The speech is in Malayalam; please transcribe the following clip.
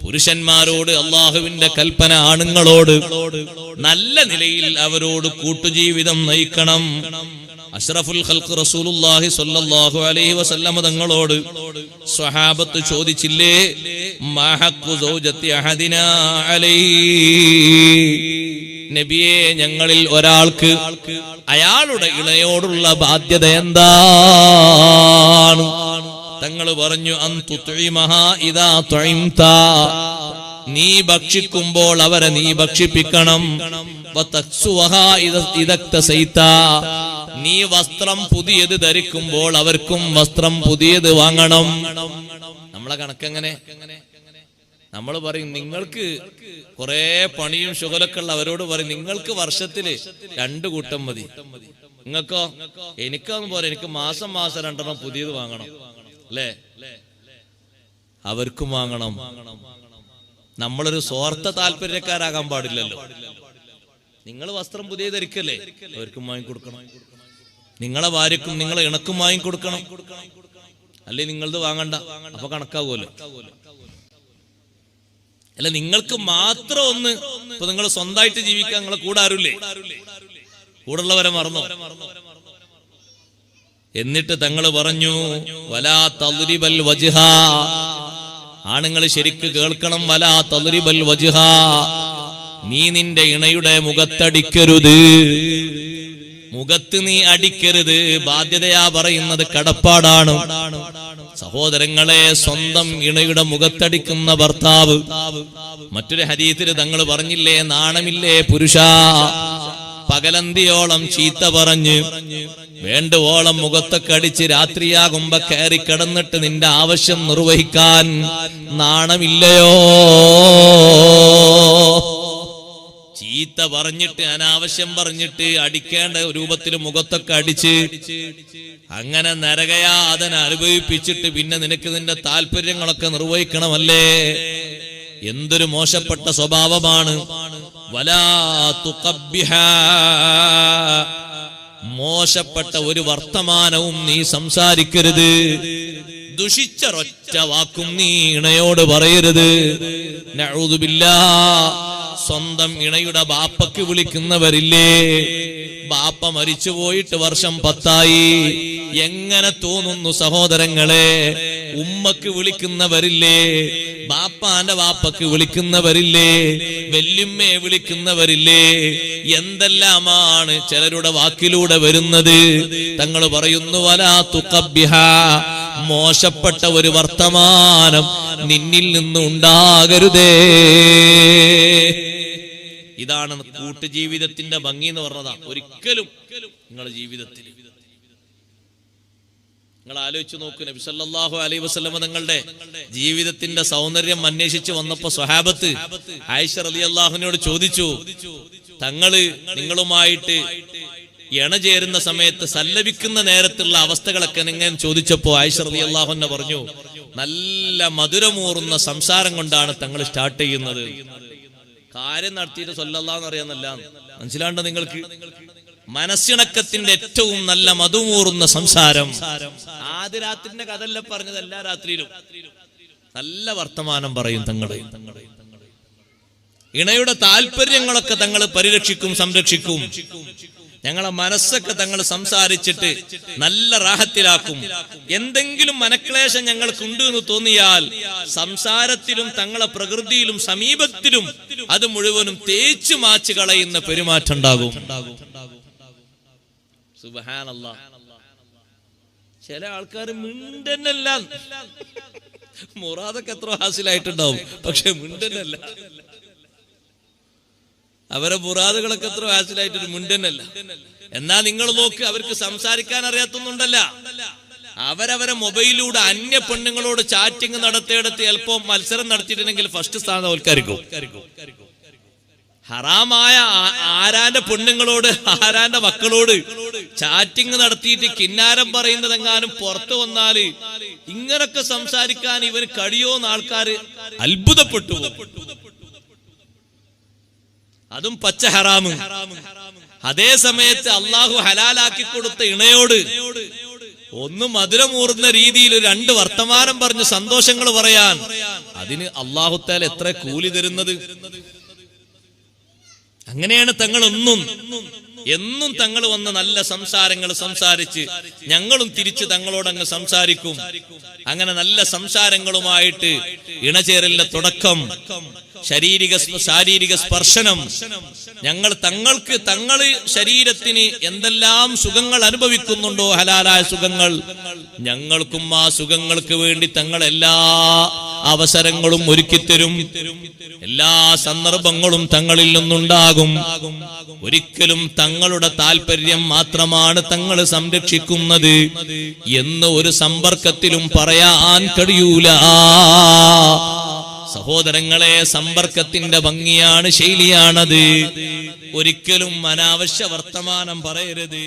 പുരുഷന്മാരോട് അള്ളാഹുവിന്റെ കൽപ്പന ആണുങ്ങളോട് നല്ല നിലയിൽ അവരോട് കൂട്ടുജീവിതം നയിക്കണം. അഷ്റഫുൽ ഖൽഖ് റസൂലുള്ളാഹി സ്വല്ലല്ലാഹു അലൈഹി വസല്ലം തങ്ങളോട് സ്വഹാബത്ത് ചോദിച്ചില്ലേ, മാ ഹഖ്ഖു സൗജത്തി അഹദിനാ അലൈഹി, നബിയേ ഞങ്ങളിൽ ഒരാൾക്ക് അയാളുടെ ഇണയോടുള്ള ബാധ്യത എന്താണ്? തങ്ങൾ പറഞ്ഞു, അൻ തുത്ഇമഹാ ഇദാ തുഇംത, നീ ഭക്ഷിക്കുമ്പോൾ അവരെ നീ ഭക്ഷിപ്പിക്കണം. വതക്സുവഹാ ഇദക്തസൈത, നീ വസ്ത്രം പുതിയത് ധരിക്കുമ്പോൾ അവർക്കും വസ്ത്രം പുതിയത് വാങ്ങണം. നമ്മളെ കണക്കെങ്ങനെ? നമ്മൾ പറയും നിങ്ങൾക്ക് കുറെ പണിയും ശുഗലൊക്കെ ഉള്ള അവരോട് പറയും നിങ്ങൾക്ക് വർഷത്തില് 2 കൂട്ടം മതി. നിങ്ങൾക്കോ? എനിക്കൊന്നും പോരാ, എനിക്ക് മാസം 2 പുതിയത് വാങ്ങണം അല്ലേ? അവർക്കും വാങ്ങണം. നമ്മളൊരു സ്വാർത്ഥ താല്പര്യക്കാരാകാൻ പാടില്ലല്ലോ. നിങ്ങൾ വസ്ത്രം പുതിയ ധരിക്കല്ലേ, അവർക്കും വാങ്ങിക്കൊടുക്കണം. നിങ്ങളെ ഭാര്യക്കും നിങ്ങളെ ഇണക്കും വാങ്ങിക്കൊടുക്കണം. അല്ലെ നിങ്ങളത് വാങ്ങണ്ട, അപ്പൊ കണക്കാവുമല്ലോ. അല്ല നിങ്ങൾക്ക് മാത്രം ഒന്ന്, ഇപ്പൊ നിങ്ങൾ സ്വന്തമായിട്ട് ജീവിക്കാൻ നിങ്ങളെ കൂടെ ആരുല്ലേ? കൂടുള്ളവരെ മറന്നോ? എന്നിട്ട് തങ്ങൾ പറഞ്ഞു, വലാ തദ്രിബൽ വജ്ഹ, ആണുങ്ങൾ ശരിക്ക് കേൾക്കണം, വലാ തദ്രിബൽ വജ്ഹ, നീ നിന്റെ ഇണയുടെ മുഖത്തടിക്കരുത്. മുഖത്ത് നീ അടിക്കരുത്. ബാധ്യതയാ പറയുന്നത്, കടപ്പാടാണ്. സഹോദരങ്ങളെ, സ്വന്തം ഇണയുടെ മുഖത്തടിക്കുന്ന ഭർത്താവ്, മറ്റൊരു ഹദീസിൽ തങ്ങൾ പറഞ്ഞില്ലേ, നാണമില്ലേ പുരുഷ, പകലന്തിയോളം ചീത്ത പറഞ്ഞ് വേണ്ടുവോളം മുഖത്തൊക്കെ അടിച്ച് രാത്രിയാകുമ്പോ കയറി കിടന്നിട്ട് നിന്റെ ആവശ്യം നിർവഹിക്കാൻ നാണമില്ലയോ? ചീത്ത പറഞ്ഞിട്ട് അനാവശ്യം പറഞ്ഞിട്ട് അടിക്കേണ്ട രൂപത്തിൽ മുഖത്തൊക്കെ അടിച്ച് അങ്ങനെ നരകയാതന അനുഭവിപ്പിച്ചിട്ട് പിന്നെ നിനക്ക് നിന്റെ താല്പര്യങ്ങളൊക്കെ നിർവഹിക്കണമല്ലേ? എന്തൊരു മോശപ്പെട്ട സ്വഭാവമാണ്. വലാ തുഖബ്ബിഹ, മോശപ്പെട്ട ഒരു വർത്തമാനവും നീ സംസാരിക്കരുത്. ദുഷിച്ച ഒറ്റ വാക്കും നീ ഇണയോട് പറയരുത്. നഊദു ബില്ലാഹ്. സ്വന്തം ഇണയുടെ ബാപ്പക്ക് വിളിക്കുന്നവരില്ലേ? ബാപ്പ മരിച്ചു പോയിട്ട് വർഷം 10 എങ്ങനെ തോന്നുന്നു സഹോദരങ്ങളെ? ഉമ്മക്ക് വിളിക്കുന്നവരില്ലേ? ബാപ്പാന്റെ ബാപ്പക്ക് വിളിക്കുന്നവരില്ലേ? വല്യമ്മയെ വിളിക്കുന്നവരില്ലേ? എന്തെല്ലാമാണ് ചിലരുടെ വാക്കിലൂടെ വരുന്നത്. തങ്ങൾ പറയുന്നു, വലാ തുഖബ്ബിഹ, മോശപ്പെട്ട ഒരു വർത്തമാനം നിന്നിൽ നിന്ന് ഉണ്ടാകരുതേ. ഇതാണ് കൂട്ടുജീവിതത്തിന്റെ ഭംഗി എന്ന് പറഞ്ഞതാ. ഒരിക്കലും നിങ്ങളുടെ ജീവിതത്തിൽ നിങ്ങൾ ആലോചിച്ച് നോക്കൂ. നബി സല്ലല്ലാഹു അലൈഹി വസല്ലം തങ്ങളുടെ ജീവിതത്തിന്റെ സൗന്ദര്യം അന്വേഷിച്ച് വന്നപ്പോ സ്വഹാബത്ത് ആയിഷ റളിയല്ലാഹുവിനോട് ചോദിച്ചു, തങ്ങള് നിങ്ങളുമായിട്ട് ഇണചേരുന്ന സമയത്ത് സല്ലപിക്കുന്ന നേരത്തുള്ള അവസ്ഥകളൊക്കെ നിങ്ങൾ ചോദിച്ചപ്പോ ആയിഷ റളിയല്ലാഹു അൻഹ പറഞ്ഞു, നല്ല മധുരമൂറുന്ന സംസാരം കൊണ്ടാണ് തങ്ങൾ സ്റ്റാർട്ട് ചെയ്യുന്നത്. കാര്യം നടത്തിയിട്ട് സ്വല്ലല്ലാഹു അറിയാന്നല്ല, മനസ്സിലാണ്ടോ നിങ്ങൾക്ക്? മനസ്സിണക്കത്തിന്റെ ഏറ്റവും നല്ല മധുമൂറുന്ന സംസാരം. ആദ്യ രാത്രിന്റെ കഥല്ല പറഞ്ഞത്, എല്ലാ രാത്രിയിലും നല്ല വർത്തമാനം പറയും തങ്ങള്. ഇണയുടെ താല്പര്യങ്ങളൊക്കെ തങ്ങൾ പരിരക്ഷിക്കും, സംരക്ഷിക്കും. ഞങ്ങളെ മനസ്സൊക്കെ തങ്ങൾ സംസാരിച്ചിട്ട് നല്ല റാഹത്തിലാക്കും. എന്തെങ്കിലും മനക്ലേശം ഞങ്ങൾക്കുണ്ട് എന്ന് തോന്നിയാൽ സംസാരത്തിലും തങ്ങളെ പ്രകൃതിയിലും സമീപത്തിലും അത് മുഴുവനും തേച്ചു മാച്ച് കളയുന്ന പെരുമാറ്റം ഉണ്ടാകും. സുബ്ഹാനല്ലാഹ്. ചില ആൾക്കാർ മിണ്ടന്നല്ല, മുറാദൊക്കെ എത്ര ഹാസിലായിട്ടുണ്ടാവും, പക്ഷെ മിണ്ടന്നല്ല. അവരെ മുറാദുകളൊക്കെ എത്ര ഹാസിലായിട്ടൊരു മുണ്ടന്നല്ല. എന്നാ നിങ്ങൾ നോക്ക്, അവർക്ക് സംസാരിക്കാൻ അറിയാത്തൊന്നുണ്ടല്ല. അവരവരെ മൊബൈലിലൂടെ അന്യ പെണ്ണുങ്ങളോട് ചാറ്റിംഗ് നടത്തിയെടുത്ത് ചിലപ്പോൾ മത്സരം നടത്തിയിട്ടുണ്ടെങ്കിൽ ഫസ്റ്റ് സ്ഥാനം അവൽക്കരിക്കും. ഹറാമായ ആരാന്റെ പെണ്ണുങ്ങളോട് ആരാന്റെ മക്കളോട് ചാറ്റിംഗ് നടത്തിയിട്ട് കിന്നാരം പറയുന്നതെങ്ങാനും പുറത്തു വന്നാല് ഇങ്ങനൊക്കെ സംസാരിക്കാൻ ഇവന് കഴിയോന്ന് ആൾക്കാർ അത്ഭുതപ്പെട്ടു. അതും പച്ച ഹറാമ്. അതേ സമയത്ത് അള്ളാഹു ഹലാലാക്കി കൊടുത്ത ഇണയോട് ഒന്ന് മധുരമൂറുന്ന രീതിയിൽ രണ്ട് വർത്തമാനം പറഞ്ഞ് സന്തോഷങ്ങൾ പറയാൻ അതിന് അല്ലാഹു തആല എത്ര കൂലി തരുന്നത്? അങ്ങനെയാണ് തങ്ങൾ എന്നും തങ്ങൾ വന്ന് നല്ല സംസാരങ്ങൾ സംസാരിച്ച് ഞങ്ങളും തിരിച്ച് തങ്ങളോടങ്ങ് സംസാരിക്കും. അങ്ങനെ നല്ല സംസാരങ്ങളുമായിട്ട് ഇണചേരലിന്റെ തുടക്കം, ശാരീരിക സ്പർശനം. തങ്ങള് ശരീരത്തിന് എന്തെല്ലാം സുഖങ്ങൾ അനുഭവിക്കുന്നുണ്ടോ, ഹലാലായ സുഖങ്ങൾ, ഞങ്ങൾക്കും ആ സുഖങ്ങൾക്ക് വേണ്ടി തങ്ങൾ എല്ലാ അവസരങ്ങളും ഒരുക്കിത്തരും. എല്ലാ സന്ദർഭങ്ങളും തങ്ങളിൽ നിന്നുണ്ടാകും. ഒരിക്കലും തങ്ങളുടെ താല്പര്യം മാത്രമാണ് തങ്ങൾ സംരക്ഷിക്കുന്നത് എന്ന് ഒരു സമ്പർക്കത്തിലും പറയാൻ കഴിയൂല. സഹോദരങ്ങളെ, സമ്പർക്കത്തിന്റെ ഭംഗിയാണ്, ശൈലിയാണത്. ഒരിക്കലും അനാവശ്യ വർത്തമാനം പറയരുത്.